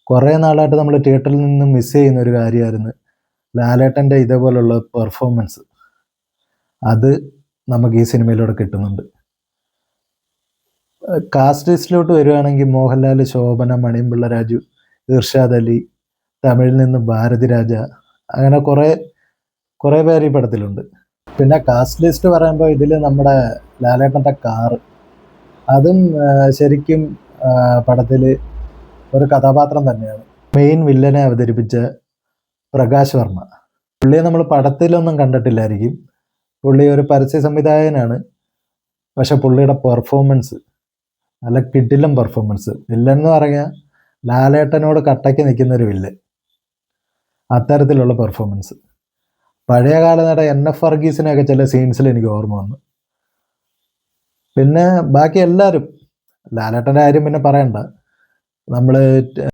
കുറേ നാളായിട്ട് നമ്മൾ തിയേറ്ററിൽ നിന്ന് മിസ് ചെയ്യുന്ന ഒരു കാര്യമായിരുന്നു ലാലേട്ടൻ്റെ ഇതേപോലുള്ള പെർഫോമൻസ്. അത് നമുക്ക് ഈ സിനിമയിലൂടെ കിട്ടുന്നുണ്ട്. കാസ്റ്റ് ലിസ്റ്റിലോട്ട് വരുവാണെങ്കിൽ മോഹൻലാൽ, ശോഭന, മണിയമ്പിള്ള രാജു, ഇർഷാദ് അലി, തമിഴിൽ നിന്ന് ഭാരതി രാജ, അങ്ങനെ കുറേ പേര് ഈ പടത്തിലുണ്ട്. പിന്നെ കാസ്റ്റ് ലിസ്റ്റ് പറയുമ്പോൾ ഇതിൽ നമ്മുടെ ലാലേട്ടൻ്റെ കാറ്, അതും ശരിക്കും പടത്തിൽ ഒരു കഥാപാത്രം തന്നെയാണ്. മെയിൻ വില്ലനെ അവതരിപ്പിച്ച പ്രകാശ് വർമ്മ. പുള്ളിയെ നമ്മൾ പടത്തിലൊന്നും കണ്ടിട്ടില്ലായിരിക്കും. പുള്ളി ഒരു പരസ്യ സംവിധായകനാണ്. പക്ഷെ പുള്ളിയുടെ പെർഫോമൻസ് നല്ല കിടിലം പെർഫോമൻസ്. വില്ലൻ എന്ന് പറഞ്ഞാൽ ലാലേട്ടനോട് കട്ടയ്ക്ക് നിൽക്കുന്ന ഒരു വില്ലൻ, അത്തരത്തിലുള്ള പെർഫോമൻസ്. പഴയകാല നട NF വർഗീസിനെയൊക്കെ ചില സീൻസിൽ എനിക്ക് ഓർമ്മ വന്നു. പിന്നെ ബാക്കി എല്ലാവരും, ലാലേട്ടൻ്റെ കാര്യം പിന്നെ പറയണ്ട. നമ്മൾ